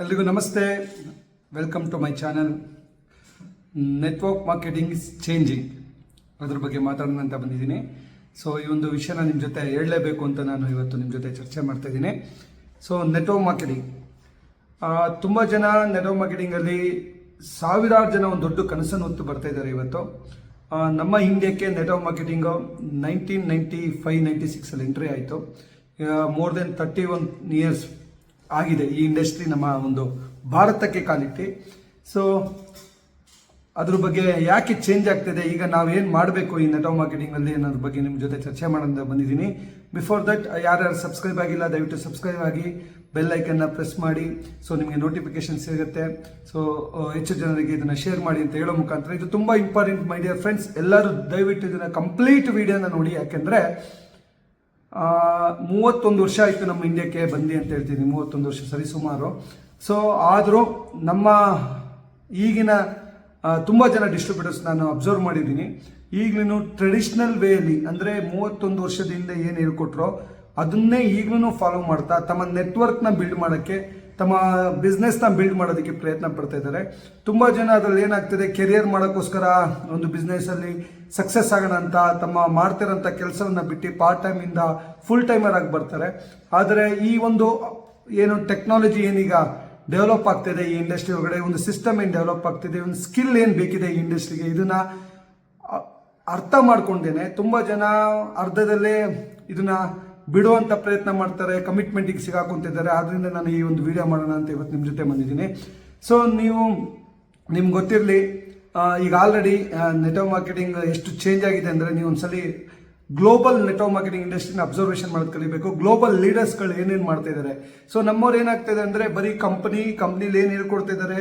ಎಲ್ರಿಗೂ ನಮಸ್ತೆ. Welcome to my channel. Network marketing is changing ಅದ್ರ ಬಗ್ಗೆ ಮಾತಾಡೋಣ ಅಂತ ಬಂದಿದ್ದೀನಿ. ಸೊ ಈ ಒಂದು ವಿಷಯನ ನಿಮ್ಮ ಜೊತೆ ಹೇಳಲೇಬೇಕು ಅಂತ ನಾನು ಇವತ್ತು ನಿಮ್ಮ ಜೊತೆ ಚರ್ಚೆ ಮಾಡ್ತಾ ಇದ್ದೀನಿ. ಸೊ ನೆಟ್ವರ್ಕ್ ಮಾರ್ಕೆಟಿಂಗ್, ತುಂಬ ಜನ ನೆಟ್ವರ್ಕ್ ಮಾರ್ಕೆಟಿಂಗಲ್ಲಿ ಸಾವಿರಾರು ಜನ ಒಂದು ದೊಡ್ಡ ಕನಸನ್ನು ಹೊತ್ತು ಬರ್ತಾ ಇದ್ದಾರೆ. ಇವತ್ತು ನಮ್ಮ ಇಂಡಿಯಾಕ್ಕೆ ನೆಟ್ವರ್ಕ್ ಮಾರ್ಕೆಟಿಂಗು 1995-96 ಎಂಟ್ರಿ ಆಯಿತು. ಮೋರ್ ದೆನ್ 31 ಇಯರ್ಸ್ ಆಗಿದೆ ಈ ಇಂಡಸ್ಟ್ರಿ ನಮ್ಮ ಒಂದು ಭಾರತಕ್ಕೆ ಕಾಲಿಟ್ಟು. ಸೊ ಅದ್ರ ಬಗ್ಗೆ ಯಾಕೆ ಚೇಂಜ್ ಆಗ್ತಿದೆ, ಈಗ ನಾವೇನು ಮಾಡಬೇಕು ಈ ನೆಟ್ವರ್ಕ್ ಮಾರ್ಕೆಟಿಂಗಲ್ಲಿ ಅನ್ನೋದ್ರ ಬಗ್ಗೆ ನಿಮ್ಮ ಜೊತೆ ಚರ್ಚೆ ಮಾಡೋಣ ಬಂದಿದ್ದೀನಿ. ಬಿಫೋರ್ ದಟ್ ಯಾರ್ಯಾರು ಸಬ್ಸ್ಕ್ರೈಬ್ ಆಗಿಲ್ಲ ದಯವಿಟ್ಟು ಸಬ್ಸ್ಕ್ರೈಬ್ ಆಗಿ, ಬೆಲ್ ಐಕನ್ನ ಪ್ರೆಸ್ ಮಾಡಿ. ಸೊ ನಿಮಗೆ ನೋಟಿಫಿಕೇಶನ್ ಸಿಗುತ್ತೆ. ಸೊ ಹೆಚ್ಚು ಜನರಿಗೆ ಇದನ್ನು ಶೇರ್ ಮಾಡಿ ಅಂತ ಹೇಳೋ ಮುಖಾಂತರ ಇದು ತುಂಬ ಇಂಪಾರ್ಟೆಂಟ್ ಮೈ ಡಿಯರ್ ಫ್ರೆಂಡ್ಸ್. ಎಲ್ಲರೂ ದಯವಿಟ್ಟು ಇದನ್ನು ಕಂಪ್ಲೀಟ್ ವಿಡಿಯೋನ ನೋಡಿ. ಯಾಕೆಂದರೆ 31 ವರ್ಷ ಆಯಿತು ನಮ್ಮ ಇಂಡಿಯಾಕ್ಕೆ ಬಂದು ಅಂತ ಹೇಳ್ತೀನಿ. 31 ವರ್ಷ ಸರಿ ಸುಮಾರು. ಸೊ ಆದರೂ ನಮ್ಮ ಈಗಿನ ತುಂಬ ಜನ ಡಿಸ್ಟ್ರಿಬ್ಯೂಟರ್ಸ್ ನಾನು ಅಬ್ಸರ್ವ್ ಮಾಡಿದ್ದೀನಿ. ಈಗಲೂ ಟ್ರೆಡಿಷ್ನಲ್ ವೇಯಲ್ಲಿ ಅಂದರೆ 31 ವರ್ಷದಿಂದ ಏನು ಹೇಳ್ಕೊಟ್ರೋ ಅದನ್ನೇ ಈಗಲೂ ಫಾಲೋ ಮಾಡ್ತಾ ತಮ್ಮ ನೆಟ್ವರ್ಕ್ನ ಬಿಲ್ಡ್ ಮಾಡೋಕ್ಕೆ, ತಮ್ಮ ಬಿಸ್ನೆಸ್ನ ಬಿಲ್ಡ್ ಮಾಡೋದಕ್ಕೆ ಪ್ರಯತ್ನ ಪಡ್ತಾ ಇದ್ದಾರೆ. ತುಂಬ ಜನ ಅದರಲ್ಲಿ ಏನಾಗ್ತದೆ, ಕೆರಿಯರ್ ಮಾಡೋಕ್ಕೋಸ್ಕರ ಒಂದು ಬಿಸ್ನೆಸ್ಸಲ್ಲಿ ಸಕ್ಸಸ್ ಆಗೋಣ ಅಂತ ತಮ್ಮ ಮಾಡ್ತಿರೋಂಥ ಕೆಲಸವನ್ನು ಬಿಟ್ಟು ಪಾರ್ಟ್ ಟೈಮಿಂದ ಫುಲ್ ಟೈಮರ್ ಆಗಿ ಬರ್ತಾರೆ. ಆದರೆ ಈ ಒಂದು ಏನು ಟೆಕ್ನಾಲಜಿ ಏನೀಗ ಡೆವಲಪ್ ಆಗ್ತಿದೆ ಈ ಇಂಡಸ್ಟ್ರಿ ಒಳಗಡೆ, ಒಂದು ಸಿಸ್ಟಮ್ ಏನು ಡೆವಲಪ್ ಆಗ್ತಿದೆ, ಒಂದು ಸ್ಕಿಲ್ ಏನು ಬೇಕಿದೆ ಈ ಇಂಡಸ್ಟ್ರಿಗೆ, ಇದನ್ನ ಅರ್ಥ ಮಾಡ್ಕೊಂಡೇನೆ ತುಂಬ ಜನ ಅರ್ಧದಲ್ಲೇ ಇದನ್ನ ಬಿಡುವಂಥ ಪ್ರಯತ್ನ ಮಾಡ್ತಾರೆ, ಕಮಿಟ್ಮೆಂಟಿಗೆ ಸಿಗಾಕೊಂತಿದ್ದಾರೆ. ಆದ್ದರಿಂದ ನಾನು ಈ ಒಂದು ವಿಡಿಯೋ ಮಾಡೋಣ ಅಂತ ಇವತ್ತು ನಿಮ್ಮ ಜೊತೆ ಬಂದಿದ್ದೀನಿ. ಸೊ ನಿಮ್ಗೆ ಗೊತ್ತಿರಲಿ, ಈಗ ಆಲ್ರೆಡಿ ನೆಟ್ವರ್ಕ್ ಮಾರ್ಕೆಟಿಂಗ್ ಎಷ್ಟು ಚೇಂಜ್ ಆಗಿದೆ ಅಂದರೆ, ನೀವು ಒಂದ್ಸಲಿ ಗ್ಲೋಬಲ್ ನೆಟ್ವರ್ಕ್ ಮಾರ್ಕೆಟಿಂಗ್ ಇಂಡಸ್ಟ್ರಿನ ಅಬ್ಸರ್ವೇಷನ್ ಮಾಡೋದು ಕಲಿಬೇಕು. ಗ್ಲೋಬಲ್ ಲೀಡರ್ಸ್ಗಳು ಏನೇನು ಮಾಡ್ತಾ ಇದ್ದಾರೆ. ಸೊ ನಮ್ಮವ್ರು ಏನಾಗ್ತಿದೆ ಅಂದರೆ ಬರೀ ಕಂಪ್ನಿಲಿ ಏನು ಹೇಳ್ಕೊಡ್ತಿದ್ದಾರೆ,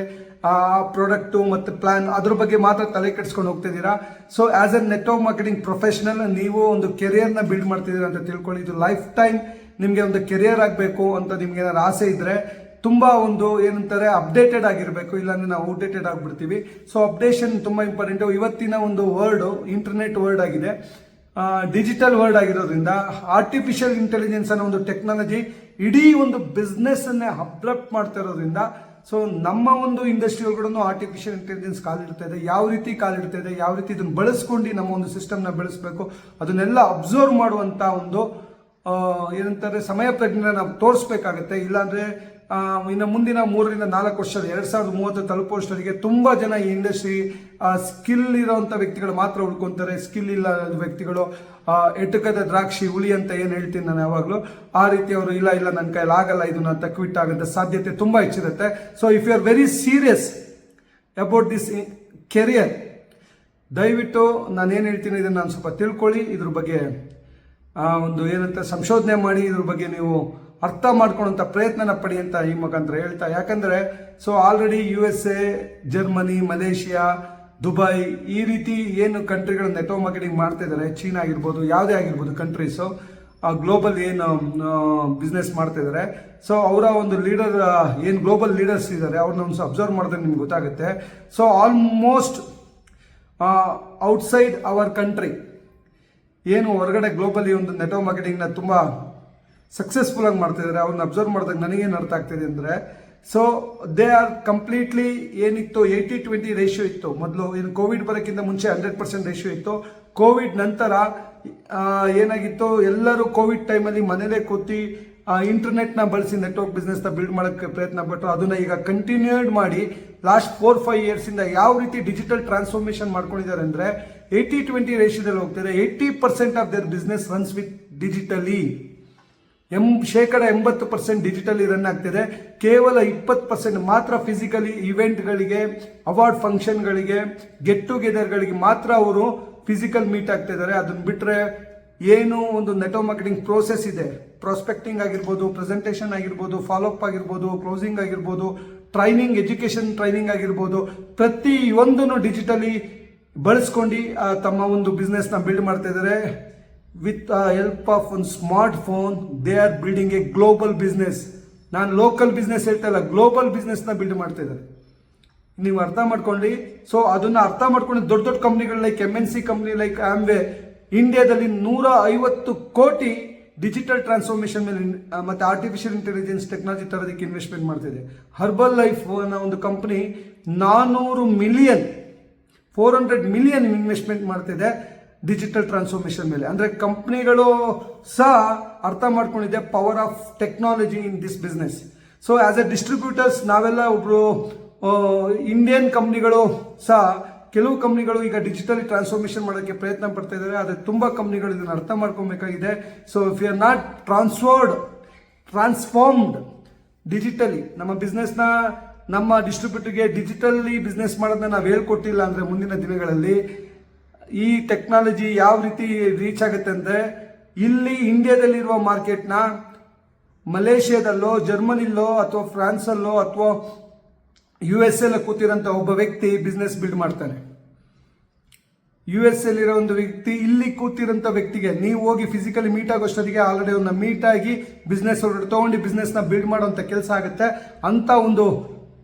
ಆ ಪ್ರಾಡಕ್ಟು ಮತ್ತು ಪ್ಲಾನ್ ಅದ್ರ ಬಗ್ಗೆ ಮಾತ್ರ ತಲೆ ಕೆಡಿಸ್ಕೊಂಡು ಹೋಗ್ತಿದ್ದೀರಾ. So as a network marketing professional ನೀವು ಒಂದು ಕೆರಿಯರ್ನ ಬಿಲ್ಡ್ ಮಾಡ್ತಿದ್ದೀರಾ ಅಂತ ತಿಳ್ಕೊಳ್ಳಿ. ಇದು ಲೈಫ್ ಟೈಮ್ ನಿಮಗೆ ಒಂದು ಕೆರಿಯರ್ ಆಗಬೇಕು ಅಂತ ನಿಮ್ಗೆ ಏನಾದ್ರು ಆಸೆ ಇದ್ದರೆ ತುಂಬ ಒಂದು ಏನಂತಾರೆ ಅಪ್ಡೇಟೆಡ್ ಆಗಿರಬೇಕು, ಇಲ್ಲಾಂದರೆ ನಾವು ಔಟ್ಡೇಟೆಡ್ ಆಗಿಬಿಡ್ತೀವಿ. ಸೊ ಅಪ್ಡೇಷನ್ ತುಂಬ ಇಂಪಾರ್ಟೆಂಟು. ಇವತ್ತಿನ ಒಂದು ವರ್ಲ್ಡು ಇಂಟರ್ನೆಟ್ ವರ್ಲ್ಡ್ ಆಗಿದೆ, ಡಿಜಿಟಲ್ ವರ್ಲ್ಡ್ ಆಗಿರೋದ್ರಿಂದ ಆರ್ಟಿಫಿಷಿಯಲ್ ಇಂಟೆಲಿಜೆನ್ಸ್ ಅನ್ನೋ ಒಂದು ಟೆಕ್ನಾಲಜಿ ಇಡೀ ಒಂದು ಬಿಸ್ನೆಸ್ಸನ್ನೇ ಅಬ್ರಪ್ಟ್ ಮಾಡ್ತಾ ಇರೋದ್ರಿಂದ ಸೊ ನಮ್ಮ ಒಂದು ಇಂಡಸ್ಟ್ರಿ ಒಳಗಡೆ ಆರ್ಟಿಫಿಷಿಯಲ್ ಇಂಟೆಲಿಜೆನ್ಸ್ ಕಾಲಿಡ್ತಾ ಇದೆ. ಯಾವ ರೀತಿ ಕಾಲಿಡ್ತಾ ಇದೆ, ಯಾವ ರೀತಿ ಇದನ್ನು ಬಳಸ್ಕೊಂಡು ನಮ್ಮ ಒಂದು ಸಿಸ್ಟಮ್ನ ಬೆಳೆಸಬೇಕು, ಅದನ್ನೆಲ್ಲ ಅಬ್ಸರ್ವ್ ಮಾಡುವಂಥ ಒಂದು ಏನಂತಾರೆ ಸಮಯ ಪ್ರಜ್ಞೆ ನಾವು ತೋರಿಸ್ಬೇಕಾಗತ್ತೆ. ಇಲ್ಲಾಂದರೆ ಇನ್ನು ಮುಂದಿನ 3-4 ವರ್ಷ 2030 ತಲುಪುವಷ್ಟರಿಗೆ ತುಂಬ ಜನ ಈ ಇಂಡಸ್ಟ್ರಿ ಸ್ಕಿಲ್ ಇರೋವಂಥ ವ್ಯಕ್ತಿಗಳು ಮಾತ್ರ ಉಳ್ಕೊತಾರೆ. ಸ್ಕಿಲ್ ಇಲ್ಲ ವ್ಯಕ್ತಿಗಳು ಎಟುಕದ ದ್ರಾಕ್ಷಿ ಹುಳಿ ಅಂತ ಏನು ಹೇಳ್ತೀನಿ ನಾನು ಯಾವಾಗಲೂ, ಆ ರೀತಿ ಅವರು ಇಲ್ಲ ನನ್ನ ಕೈಯಲ್ಲಿ ಆಗಲ್ಲ ಇದನ್ನ ಅಂತ ಕ್ವಿಟ್ ಆಗೋಂಥ ಸಾಧ್ಯತೆ ತುಂಬ ಹೆಚ್ಚಿರುತ್ತೆ. So if you are very serious about this career, ದಯವಿಟ್ಟು ನಾನು ಏನು ಹೇಳ್ತೀನಿ ಇದನ್ನು ನಾನು ಸ್ವಲ್ಪ ತಿಳ್ಕೊಳ್ಳಿ. ಇದ್ರ ಬಗ್ಗೆ ಒಂದು ಏನಂತ ಸಂಶೋಧನೆ ಮಾಡಿ ಇದ್ರ ಬಗ್ಗೆ ನೀವು ಅರ್ಥ ಮಾಡ್ಕೊಳ್ಳೋಂಥ ಪ್ರಯತ್ನನ ಪಡಿ ಅಂತ ಈ ಮುಖಾಂತರ ಹೇಳ್ತಾ. ಯಾಕಂದರೆ so already USA, Germany, Malaysia, Dubai ಈ ರೀತಿ ಏನು ಕಂಟ್ರಿಗಳು ನೆಟ್ವರ್ಕ್ ಮಾರ್ಕೆಟಿಂಗ್ ಮಾಡ್ತಾ ಇದ್ದಾರೆ, ಚೀನಾ ಆಗಿರ್ಬೋದು, ಯಾವುದೇ ಆಗಿರ್ಬೋದು ಕಂಟ್ರೀಸು ಗ್ಲೋಬಲ್ ಏನು ಬಿಸ್ನೆಸ್ ಮಾಡ್ತಾ ಇದ್ದಾರೆ. ಸೊ ಅವರ ಒಂದು ಲೀಡರ್ ಏನು ಗ್ಲೋಬಲ್ ಲೀಡರ್ಸ್ ಇದ್ದಾರೆ ಅವ್ರನ್ನ ಒಂದು ಅಬ್ಸರ್ವ್ ಮಾಡಿದ್ರೆ ನಿಮ್ಗೆ ಗೊತ್ತಾಗುತ್ತೆ. So almost outside our country ಏನು ಹೊರಗಡೆ ಗ್ಲೋಬಲಿ ಒಂದು ನೆಟ್ವರ್ಕ್ ಮಾರ್ಕೆಟಿಂಗ್ನ ತುಂಬ ಸಕ್ಸಸ್ಫುಲ್ ಆಗಿ ಮಾಡ್ತಿದ್ದಾರೆ, ಅವ್ರನ್ನ ಅಬ್ಸರ್ವ್ ಮಾಡಿದಾಗ ನನಗೇನು ಅರ್ಥ ಆಗ್ತಿದೆ ಅಂದರೆ, ಸೊ ದೇ ಆರ್ ಕಂಪ್ಲೀಟ್ಲಿ ಏನಿತ್ತು 80-20 ರೇಷಿಯೋ ಇತ್ತು ಮೊದಲು. ಏನು ಕೋವಿಡ್ ಬರೋಕ್ಕಿಂತ ಮುಂಚೆ 100% ರೇಷಿಯೋ ಇತ್ತು. ಕೋವಿಡ್ ನಂತರ ಏನಾಗಿತ್ತು, ಎಲ್ಲರೂ ಕೋವಿಡ್ ಟೈಮಲ್ಲಿ ಮನೇಲೇ ಕೂತಿ ಇಂಟರ್ನೆಟ್ನ ಬಳಸಿ ನೆಟ್ವರ್ಕ್ ಬಿಸ್ನೆಸ್ನ ಬಿಲ್ಡ್ ಮಾಡೋಕ್ಕೆ ಪ್ರಯತ್ನ ಪಟ್ಟರು. ಅದನ್ನು ಈಗ ಕಂಟಿನ್ಯೂಡ್ ಮಾಡಿ ಲಾಸ್ಟ್ 4-5 ಇಯರ್ಸಿಂದ ಯಾವ ರೀತಿ ಡಿಜಿಟಲ್ ಟ್ರಾನ್ಸ್ಫಾರ್ಮೇಷನ್ ಮಾಡ್ಕೊಂಡಿದ್ದಾರೆ ಅಂದರೆ 80-20 ರೇಷಿಯೋದಲ್ಲಿ ಹೋಗ್ತಾರೆ. 80% of their business runs with digitally. 80% digitally run ಆಗ್ತಿದೆ. ಕೇವಲ 20% ಮಾತ್ರ ಫಿಸಿಕಲಿ ಇವೆಂಟ್ಗಳಿಗೆ, ಅವಾರ್ಡ್ ಫಂಕ್ಷನ್ಗಳಿಗೆ, ಗೆಟ್ ಟುಗೆದರ್ಗಳಿಗೆ ಮಾತ್ರ ಅವರು ಫಿಸಿಕಲ್ ಮೀಟ್ ಆಗ್ತಾ ಇದ್ದಾರೆ. ಅದನ್ನು ಬಿಟ್ಟರೆ ಏನು ಒಂದು ನೆಟ್ವರ್ಕ್ ಮಾರ್ಕೆಟಿಂಗ್ ಪ್ರೋಸೆಸ್ ಇದೆ, ಪ್ರಾಸ್ಪೆಕ್ಟಿಂಗ್ ಆಗಿರ್ಬೋದು, ಪ್ರೆಸೆಂಟೇಷನ್ ಆಗಿರ್ಬೋದು, ಫಾಲೋಅಪ್ ಆಗಿರ್ಬೋದು, ಕ್ಲೋಸಿಂಗ್ ಆಗಿರ್ಬೋದು, ಟ್ರೈನಿಂಗ್, ಎಜುಕೇಷನ್ ಟ್ರೈನಿಂಗ್ ಆಗಿರ್ಬೋದು, ಪ್ರತಿಯೊಂದನ್ನು ಡಿಜಿಟಲಿ ಬಳಸ್ಕೊಂಡು ತಮ್ಮ ಒಂದು ಬಿಸ್ನೆಸ್ನ ಬಿಲ್ಡ್ ಮಾಡ್ತಾ ಇದ್ದಾರೆ. ವಿತ್ ಹೆಲ್ಪ್ ಆಫ್ ಒಂದು smart phone they are building A global business. ನಾನು ಲೋಕಲ್ ಬಿಸ್ನೆಸ್ ಹೇಳ್ತಾ ಇಲ್ಲ, ಗ್ಲೋಬಲ್ ಬಿಸ್ನೆಸ್ನ ಬಿಲ್ಡ್ ಮಾಡ್ತಾ ಇದ್ದಾರೆ. ನೀವು ಅರ್ಥ ಮಾಡ್ಕೊಂಡು, ಸೊ ಅದನ್ನು ಅರ್ಥ ಮಾಡ್ಕೊಂಡು ದೊಡ್ಡ ದೊಡ್ಡ ಕಂಪ್ನಿಗಳು ಲೈಕ್ MNC ಕಂಪ್ನಿ ಲೈಕ್ ಆಮ್ವೆ ಇಂಡಿಯಾದಲ್ಲಿ 150 ಕೋಟಿ ಡಿಜಿಟಲ್ ಟ್ರಾನ್ಸ್ಫಾರ್ಮೇಷನ್ ಮೇಲೆ ಮತ್ತು ಆರ್ಟಿಫಿಷಿಯಲ್ ಇಂಟೆಲಿಜೆನ್ಸ್ ಟೆಕ್ನಾಲಜಿ ತರೋದಕ್ಕೆ ಇನ್ವೆಸ್ಟ್ಮೆಂಟ್ ಮಾಡ್ತಿದೆ. ಹರ್ಬಲ್ ಲೈಫ್ ಅನ್ನೋ ಒಂದು ಕಂಪ್ನಿ 400 ಮಿಲಿಯನ್ 400 ಮಿಲಿಯನ್ ಇನ್ವೆಸ್ಟ್ಮೆಂಟ್ ಮಾಡ್ತಿದೆ ಡಿಜಿಟಲ್ ಟ್ರಾನ್ಸ್ಫಾರ್ಮೇಷನ್ ಮೇಲೆ. ಅಂದರೆ ಕಂಪ್ನಿಗಳು ಸಹ ಅರ್ಥ ಮಾಡ್ಕೊಂಡಿದೆ power of technology in this business. So as A distributors ನಾವೆಲ್ಲ ಒಬ್ರು ಇಂಡಿಯನ್ ಕಂಪ್ನಿಗಳು ಸಹ ಕೆಲವು ಕಂಪ್ನಿಗಳು ಈಗ ಡಿಜಿಟಲಿ ಟ್ರಾನ್ಸ್ಫಾರ್ಮೇಷನ್ ಮಾಡೋಕ್ಕೆ ಪ್ರಯತ್ನ ಪಡ್ತಾ ಇದ್ದಾರೆ. ಆದರೆ ತುಂಬ ಕಂಪ್ನಿಗಳು ಇದನ್ನು ಅರ್ಥ ಮಾಡ್ಕೊಬೇಕಾಗಿದೆ. So if you are not transformed digitally, ನಮ್ಮ ಬಿಸ್ನೆಸ್ನ ನಮ್ಮ ಡಿಸ್ಟ್ರಿಬ್ಯೂಟರ್ಗೆ ಡಿಜಿಟಲಿ ಬಿಸ್ನೆಸ್ ಮಾಡೋದನ್ನ ನಾವು ಹೇಳ್ಕೊಟ್ಟಿಲ್ಲ ಅಂದರೆ ಮುಂದಿನ ದಿನಗಳಲ್ಲಿ ಈ ಟೆಕ್ನಾಲಜಿ ಯಾವ ರೀತಿ ರೀಚ್ ಆಗುತ್ತೆ ಅಂದರೆ, ಇಲ್ಲಿ ಇಂಡಿಯಾದಲ್ಲಿರುವ ಮಾರ್ಕೆಟ್ನ ಮಲೇಷ್ಯಾದಲ್ಲೋ ಜರ್ಮನಿಲೋ ಅಥವಾ ಫ್ರಾನ್ಸಲ್ಲೋ ಅಥವಾ US ಎಲ್ಲ ಕೂತಿರೋಂಥ ಒಬ್ಬ ವ್ಯಕ್ತಿ ಬಿಸ್ನೆಸ್ ಬಿಲ್ಡ್ ಮಾಡ್ತಾನೆ. US ಅಲ್ಲಿರೋ ಒಂದು ವ್ಯಕ್ತಿ ಇಲ್ಲಿ ಕೂತಿರೋಂಥ ವ್ಯಕ್ತಿಗೆ ನೀವು ಹೋಗಿ ಫಿಸಿಕಲಿ ಮೀಟ್ ಆಗೋಷ್ಟೊತ್ತಿಗೆ ಆಲ್ರೆಡಿ ಒಂದು ಮೀಟ್ ಆಗಿ ಬಿಸ್ನೆಸ್ ತೊಗೊಂಡು ಬಿಸ್ನೆಸ್ನ ಬಿಲ್ಡ್ ಮಾಡೋಂಥ ಕೆಲಸ ಆಗುತ್ತೆ. ಅಂತ ಒಂದು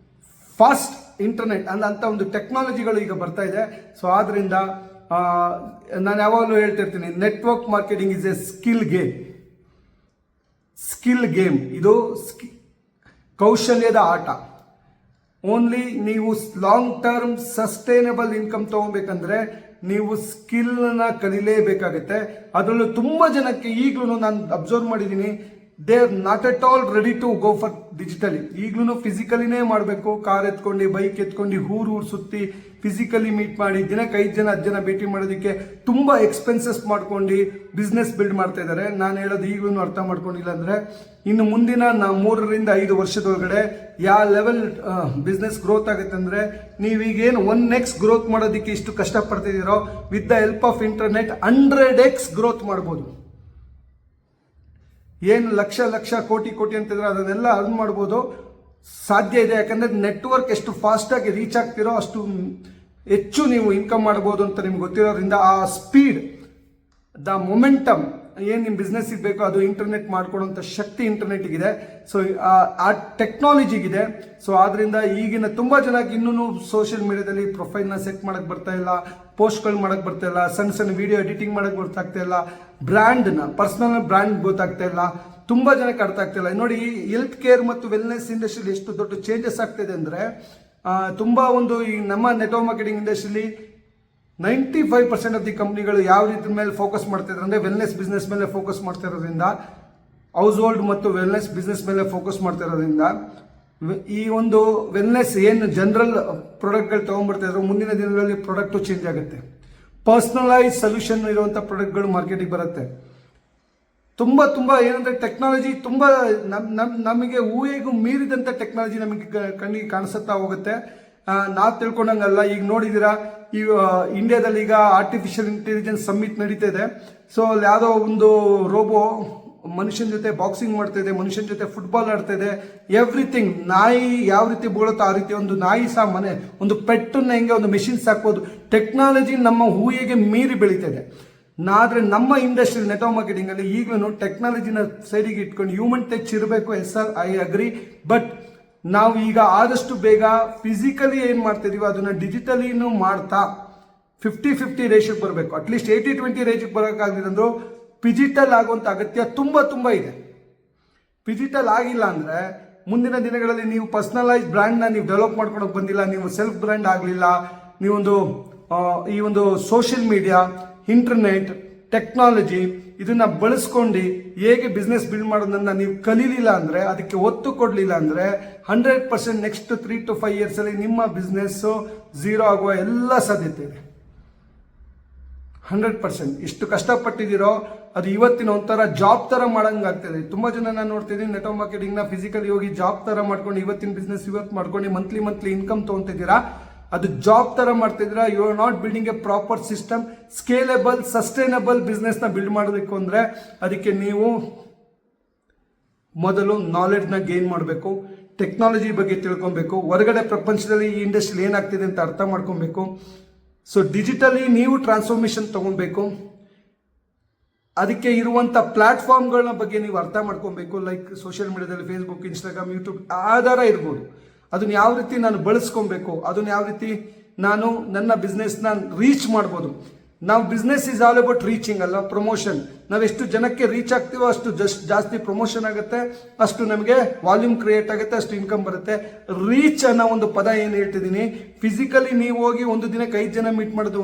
ಫಾಸ್ಟ್ ಇಂಟರ್ನೆಟ್ ಅಂತ ಒಂದು ಟೆಕ್ನಾಲಜಿಗಳು ಈಗ ಬರ್ತಾ ಇದೆ. ಸೊ ಆದ್ರಿಂದ ನಾನು ಯಾವಾಗಲೂ ಹೇಳ್ತಿರ್ತೀನಿ, network marketing is a skill game. ಇದು ಕೌಶಲ್ಯದ ಆಟ. ಓನ್ಲಿ ನೀವು ಲಾಂಗ್ ಟರ್ಮ್ ಸಸ್ಟೈನಬಲ್ ಇನ್ಕಮ್ ತಗೋಬೇಕಂದ್ರೆ ನೀವು ಸ್ಕಿಲ್ನ ಕಲಿಲೇಬೇಕಾಗುತ್ತೆ. ಅದರಲ್ಲೂ ತುಂಬ ಜನಕ್ಕೆ ಈಗಲೂ ನಾನು ಅಬ್ಸರ್ವ್ ಮಾಡಿದ್ದೀನಿ, they are not at all ready to go for digitally. ಈಗಲೂ ಫಿಸಿಕಲಿನೇ ಮಾಡಬೇಕು, ಕಾರ್ ಎತ್ಕೊಂಡು ಬೈಕ್ ಎತ್ಕೊಂಡು ಊರು ಸುತ್ತಿ ಫಿಸಿಕಲಿ ಮೀಟ್ ಮಾಡಿ ದಿನಕ್ಕೆ 5 ಜನ 10 ಜನ ಭೇಟಿ ಮಾಡೋದಕ್ಕೆ ತುಂಬ ಎಕ್ಸ್ಪೆನ್ಸಸ್ ಮಾಡ್ಕೊಂಡು ಬಿಸ್ನೆಸ್ ಬಿಲ್ಡ್ ಮಾಡ್ತಾ ಇದ್ದಾರೆ. ನಾನು ಹೇಳೋದು ಈಗಲೂ ಅರ್ಥ ಮಾಡ್ಕೊಂಡಿಲ್ಲ ಅಂದರೆ ಇನ್ನು ಮುಂದಿನ 3 ರಿಂದ 5 ವರ್ಷದೊಳಗಡೆ ಯಾವ ಲೆವೆಲ್ ಬಿಸ್ನೆಸ್ ಗ್ರೋತ್ ಆಗುತ್ತೆ ಅಂದರೆ, ನೀವೀಗೇನು 1x ಗ್ರೋತ್ ಮಾಡೋದಕ್ಕೆ ಇಷ್ಟು ಕಷ್ಟಪಡ್ತಿದ್ದೀರೋ with the help of internet 100x growth ಮಾಡ್ಬೋದು. ಏನು ಲಕ್ಷ ಕೋಟಿ ಅಂತಿದ್ರೆ ಅದನ್ನೆಲ್ಲ ಅರ್ನ್ ಮಾಡ್ಬೋದು, ಸಾಧ್ಯ ಇದೆ. ಯಾಕಂದರೆ ನೆಟ್ವರ್ಕ್ ಎಷ್ಟು ಫಾಸ್ಟಾಗಿ ರೀಚ್ ಆಗ್ತಿರೋ ಅಷ್ಟು ಹೆಚ್ಚು ನೀವು ಇನ್ಕಮ್ ಮಾಡ್ಬೋದು ಅಂತ ನಿಮ್ಗೆ ಗೊತ್ತಿರೋದ್ರಿಂದ ಆ ಸ್ಪೀಡ್, ದ ಮೊಮೆಂಟಮ್ ಏನು ನಿಮ್ಮ ಬಿಸ್ನೆಸ್ಸಿಗೆ ಬೇಕೋ ಅದು ಇಂಟರ್ನೆಟ್ ಮಾಡ್ಕೊಡೋಂಥ ಶಕ್ತಿ ಇಂಟರ್ನೆಟ್ಗಿದೆ. ಸೊ ಆ ಟೆಕ್ನಾಲಜಿಗಿದೆ. ಸೊ ಆದ್ರಿಂದ ಈಗಿನ ತುಂಬ ಜನಕ್ಕೆ ಇನ್ನೂ ಸೋಷಿಯಲ್ ಮೀಡಿಯಾದಲ್ಲಿ ಪ್ರೊಫೈಲ್ನ ಸೆಟ್ ಮಾಡೋಕ್ಕೆ ಬರ್ತಾ ಇಲ್ಲ, ಪೋಸ್ಟ್ಗಳು ಮಾಡೋಕ್ಕೆ ಬರ್ತಾ ಇಲ್ಲ, ಸಣ್ಣ ವಿಡಿಯೋ ಎಡಿಟಿಂಗ್ ಮಾಡೋಕ್ಕೆ ಗೊತ್ತಾಗ್ತಾ ಇಲ್ಲ, ಪರ್ಸನಲ್ ಬ್ರ್ಯಾಂಡ್ ಗೊತ್ತಾಗ್ತಾ ಇಲ್ಲ, ತುಂಬ ಜನಕ್ಕೆ ಅರ್ಥ ಆಗ್ತಾ ಇಲ್ಲ. ನೋಡಿ, ಹೆಲ್ತ್ ಕೇರ್ ಮತ್ತು ವೆಲ್ನೆಸ್ ಇಂಡಸ್ಟ್ರಿಯಲ್ಲಿ ಎಷ್ಟು ದೊಡ್ಡ ಚೇಂಜಸ್ ಆಗ್ತಿದೆ ಅಂದರೆ, ತುಂಬ ಒಂದು ಈ ನಮ್ಮ ನೆಟ್ವರ್ಕ್ ಮಾರ್ಕೆಟಿಂಗ್ ಇಂಡಸ್ಟ್ರಿಲಿ 95% ಆಫ್ ದಿ ಕಂಪ್ನಿಗಳು ಯಾವ ರೀತಿ ಮೇಲೆ ಫೋಕಸ್ ಮಾಡ್ತಿದ್ದಾರೆ ಅಂದರೆ ವೆಲ್ನೆಸ್ ಬಿಸ್ನೆಸ್ ಮೇಲೆ ಫೋಕಸ್ ಮಾಡ್ತಾ ಇರೋದ್ರಿಂದ, ಹೌಸ್ ಹೋಲ್ಡ್ ಮತ್ತು ವೆಲ್ನೆಸ್ ಬಿಸ್ನೆಸ್ ಮೇಲೆ ಫೋಕಸ್ ಮಾಡ್ತಾ ಇರೋದ್ರಿಂದ ಈ ಒಂದು ವೆಲ್ನೆಸ್ ಏನು ಜನರಲ್ ಪ್ರಾಡಕ್ಟ್ಗಳು ತೊಗೊಂಡ್ಬರ್ತಾ ಇದ್ರು, ಮುಂದಿನ ದಿನಗಳಲ್ಲಿ ಪ್ರಾಡಕ್ಟು ಚೇಂಜ್ ಆಗುತ್ತೆ. ಪರ್ಸ್ನಲೈಸ್ ಸೊಲ್ಯೂಷನ್ ಇರುವಂಥ ಪ್ರಾಡಕ್ಟ್ಗಳು ಮಾರ್ಕೆಟಿಗೆ ಬರುತ್ತೆ. ತುಂಬ ಏನಂದರೆ ಟೆಕ್ನಾಲಜಿ ತುಂಬ ನಮಗೆ ಊಹೆಗೂ ಮೀರಿದಂಥ ಟೆಕ್ನಾಲಜಿ ನಮಗೆ ಕಣ್ಣಿಗೆ ಕಾಣಿಸುತ್ತಾ ಹೋಗುತ್ತೆ. ನಾವು ತಿಳ್ಕೊಂಡಂಗಲ್ಲ. ಈಗ ನೋಡಿದ್ದೀರಾ, ಈ ಇಂಡಿಯಾದಲ್ಲಿ ಈಗ ಆರ್ಟಿಫಿಷಿಯಲ್ ಇಂಟೆಲಿಜೆನ್ಸ್ ಸಮ್ಮಿಟ್ ನಡೀತಾ ಇದೆ. ಸೊ ಅಲ್ಲಿ ಯಾವುದೋ ಒಂದು ರೋಬೋ ಮನುಷ್ಯನ ಜೊತೆ ಬಾಕ್ಸಿಂಗ್ ಮಾಡ್ತಾ ಇದೆ, ಮನುಷ್ಯನ ಜೊತೆ ಫುಟ್ಬಾಲ್ ಆಡ್ತಾ ಇದೆ. ಎವ್ರಿಥಿಂಗ್. ನಾಯಿ ಯಾವ ರೀತಿ ಬೋಳುತ್ತೋ ಆ ರೀತಿ ಒಂದು ನಾಯಿ ಸಹ ಒಂದು ಪೆಟ್ಟನ್ನು ಹೆಂಗೆ ಒಂದು ಮೆಷಿನ್ ಸಾಕ್ಬೋದು. ಟೆಕ್ನಾಲಜಿ ನಮ್ಮ ಊಹೆಗೆ ಮೀರಿ ಬೆಳೀತಾ ಇದೆ. ಆದರೆ ನಮ್ಮ ಇಂಡಸ್ಟ್ರಿ ನೆಟ್ವರ್ಕ್ ಮಾರ್ಕೆಟಿಂಗ್ ಅಲ್ಲಿ ಈಗಲೂ ಟೆಕ್ನಾಲಜಿನ ಸೈಡಿಗೆ ಇಟ್ಕೊಂಡು ಹ್ಯೂಮನ್ ಟಚ್ ಇರಬೇಕು. Yes sir, I agree. But ನಾವು ಈಗ ಆದಷ್ಟು ಬೇಗ ಫಿಸಿಕಲಿ ಏನು ಮಾಡ್ತಿದೀವೋ ಅದನ್ನ ಡಿಜಿಟಲಿನೂ ಮಾಡ್ತಾ 50-50 ರೇಷಿಯೋಗೆ ಬರಬೇಕು. ಅಟ್ಲೀಸ್ಟ್ 80-20 ರೇಷಿಯೋಗೆ ಬರೋಕ್ಕಾಗಲಿಲ್ಲ ಡಿಜಿಟಲ್ ಆಗುವಂಥ ಅಗತ್ಯ ತುಂಬ ಇದೆ. ಡಿಜಿಟಲ್ ಆಗಿಲ್ಲ ಅಂದರೆ ಮುಂದಿನ ದಿನಗಳಲ್ಲಿ ನೀವು ಪರ್ಸನಲೈಸ್ ಬ್ರ್ಯಾಂಡ್ನ ನೀವು ಡೆವಲಪ್ ಮಾಡ್ಕೊಳಕ್ಕೆ ಬಂದಿಲ್ಲ, ನೀವು ಸೆಲ್ಫ್ ಬ್ರ್ಯಾಂಡ್ ಆಗಲಿಲ್ಲ, ನೀವೊಂದು ಈ ಒಂದು ಸೋಷಿಯಲ್ ಮೀಡಿಯಾ, ಇಂಟರ್ನೆಟ್, ಟೆಕ್ನಾಲಜಿ ಇದನ್ನ ಬಳಸ್ಕೊಂಡು ಹೇಗೆ ಬಿಸ್ನೆಸ್ ಬಿಲ್ಡ್ ಮಾಡೋದನ್ನ ನೀವು ಕಲೀಲಿಲ್ಲ ಅಂದರೆ, ಅದಕ್ಕೆ ಒತ್ತು ಕೊಡಲಿಲ್ಲ ಅಂದರೆ 100% ನೆಕ್ಸ್ಟ್ 3 to 5 years ಅಲ್ಲಿ ನಿಮ್ಮ ಬಿಸ್ನೆಸ್ ಝೀರೋ ಆಗುವ ಎಲ್ಲ ಸಾಧ್ಯತೆ ಇದೆ. 100%. ಇಷ್ಟು ಕಷ್ಟಪಟ್ಟಿದ್ದೀರೋ ಅದು ಇವತ್ತಿನ ಒಂಥರ ಜಾಬ್ ಥರ ಮಾಡೋಂಗಾಗ್ತದೆ. ತುಂಬ ಜನ ನಾನು ನೋಡ್ತಿದ್ದೀನಿ, ನೆಟ್ವರ್ಕ್ ಮಾರ್ಕೆಟಿಂಗ್ನ ಫಿಸಿಕಲಿ ಹೋಗಿ ಜಾಬ್ ಥರ ಮಾಡ್ಕೊಂಡು ಇವತ್ತಿನ ಬಿಸ್ನೆಸ್ ಇವತ್ತು ಮಾಡ್ಕೊಂಡು ಮಂತ್ಲಿ ಇನ್ಕಮ್ ತೊಗೊತಿದ್ದೀರಾ. ಅದು ಜಾಬ್ ಥರ ಮಾಡ್ತಿದ್ದೀರಾ. You are not building a proper system. Scalable sustainable ಬಿಸ್ನೆಸ್ನ ಬಿಲ್ಡ್ ಮಾಡೋದಕ್ಕೆ ಅಂದರೆ ಅದಕ್ಕೆ ನೀವು ಮೊದಲು ನಾಲೆಡ್ಜ್ನ ಗೇನ್ ಮಾಡಬೇಕು, ಟೆಕ್ನಾಲಜಿ ಬಗ್ಗೆ ತಿಳ್ಕೊಬೇಕು, ಹೊರಗಡೆ ಪ್ರಪಂಚದಲ್ಲಿ ಈ ಇಂಡಸ್ಟ್ರಿ ಏನಾಗ್ತಿದೆ ಅಂತ ಅರ್ಥ ಮಾಡ್ಕೊಬೇಕು. ಸೊ ಡಿಜಿಟಲಿ ನೀವು ಟ್ರಾನ್ಸ್ಫಾರ್ಮೇಷನ್ ತಗೊಬೇಕು. ಅದಕ್ಕೆ ಇರುವಂಥ ಪ್ಲಾಟ್ಫಾರ್ಮ್ಗಳ ಬಗ್ಗೆ ನೀವು ಅರ್ಥ ಮಾಡ್ಕೊಬೇಕು. ಲೈಕ್ ಸೋಷಿಯಲ್ ಮೀಡಿಯಾದಲ್ಲಿ ಫೇಸ್ಬುಕ್, ಇನ್ಸ್ಟಾಗ್ರಾಮ್, ಯೂಟ್ಯೂಬ್ ಆಧಾರ ಇರ್ಬೋದು. ಅದನ್ನ ಯಾವ ರೀತಿ ನಾನು ಬಳಸ್ಕೊಬೇಕು, ಅದನ್ನ ಯಾವ ರೀತಿ ನಾನು ನನ್ನ ಬಿಸ್ನೆಸ್ನ ರೀಚ್ ಮಾಡ್ಬೋದು. ನಾವು business is all about reaching ಅಲ್ಲ, ಪ್ರಮೋಷನ್. ನಾವು ಎಷ್ಟು ಜನಕ್ಕೆ ರೀಚ್ ಆಗ್ತೀವೋ ಅಷ್ಟು ಜಾಸ್ತಿ ಪ್ರಮೋಷನ್ ಆಗುತ್ತೆ, ಅಷ್ಟು ನಮಗೆ ವಾಲ್ಯೂಮ್ ಕ್ರಿಯೇಟ್ ಆಗುತ್ತೆ, ಅಷ್ಟು ಇನ್ಕಮ್ ಬರುತ್ತೆ. ರೀಚ್ ಅನ್ನೋ ಒಂದು ಪದ ಏನು ಹೇಳ್ತಿದ್ದೀನಿ, ಫಿಸಿಕಲಿ ನೀವು ಹೋಗಿ ಒಂದು ದಿನಕ್ಕೆ 5 ಜನ ಮೀಟ್ ಮಾಡೋದು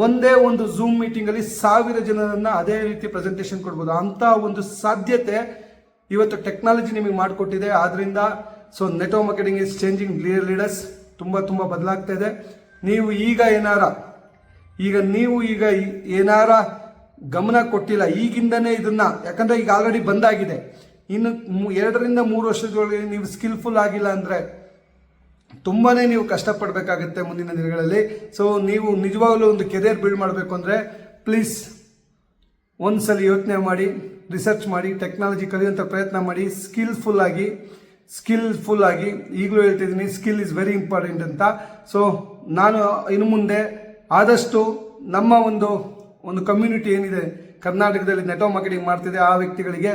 ಒಂದೇ ಒಂದು ಝೂಮ್ ಮೀಟಿಂಗ್ ಅಲ್ಲಿ 1000 ಜನರನ್ನ ಅದೇ ರೀತಿ ಪ್ರೆಸೆಂಟೇಷನ್ ಕೊಡ್ಬೋದು. ಅಂತ ಒಂದು ಸಾಧ್ಯತೆ ಇವತ್ತು ಟೆಕ್ನಾಲಜಿ ನಿಮಗೆ ಮಾಡಿಕೊಟ್ಟಿದೆ. ಆದ್ರಿಂದ so network marketing is changing leaders. ತುಂಬ ಬದಲಾಗ್ತಾ ಇದೆ. ನೀವು ಈಗ ಏನಾರ ಗಮನ ಕೊಟ್ಟಿಲ್ಲ ಈಗಿಂದನೇ ಇದನ್ನ, ಯಾಕಂದ್ರೆ ಈಗ ಆಲ್ರೆಡಿ ಬಂದಾಗಿದೆ. ಇನ್ನು 2 ರಿಂದ 3 ವರ್ಷದೊಳಗೆ ನೀವು ಸ್ಕಿಲ್ಫುಲ್ ಆಗಿಲ್ಲ ಅಂದ್ರೆ ತುಂಬಾನೇ ನೀವು ಕಷ್ಟಪಡಬೇಕಾಗುತ್ತೆ ಮುಂದಿನ ದಿನಗಳಲ್ಲಿ. ಸೊ ನೀವು ನಿಜವಾಗ್ಲೂ ಒಂದು ಕೆರಿಯರ್ ಬಿಲ್ಡ್ ಮಾಡಬೇಕು ಅಂದ್ರೆ ಪ್ಲೀಸ್ ಒಂದ್ಸಲ ಯೋಚನೆ ಮಾಡಿ, ರಿಸರ್ಚ್ ಮಾಡಿ, ಟೆಕ್ನಾಲಜಿ ಕಲಿಯುವಂಥ ಪ್ರಯತ್ನ ಮಾಡಿ, ಸ್ಕಿಲ್ಫುಲ್ ಆಗಿ. ಈಗಲೂ ಹೇಳ್ತಿದ್ದೀನಿ, ಸ್ಕಿಲ್ ಇಸ್ ವೆರಿ ಇಂಪಾರ್ಟೆಂಟ್ ಅಂತ. ಸೊ ನಾನು ಇನ್ನು ಮುಂದೆ ಆದಷ್ಟು ನಮ್ಮ ಒಂದು ಕಮ್ಯುನಿಟಿ ಏನಿದೆ ಕರ್ನಾಟಕದಲ್ಲಿ ನೆಟ್ವರ್ಕ್ ಮಾರ್ಕೆಟಿಂಗ್ ಮಾಡ್ತಿದೆ ಆ ವ್ಯಕ್ತಿಗಳಿಗೆ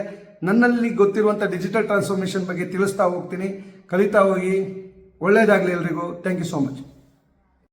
ನನ್ನಲ್ಲಿ ಗೊತ್ತಿರುವಂಥ ಡಿಜಿಟಲ್ ಟ್ರಾನ್ಸ್ಫಾರ್ಮೇಷನ್ ಬಗ್ಗೆ ತಿಳಿಸ್ತಾ ಹೋಗ್ತೀನಿ. ಕಲಿತಾ ಹೋಗಿ. ಒಳ್ಳೆಯದಾಗಲಿ ಎಲ್ರಿಗೂ. Thank you so much.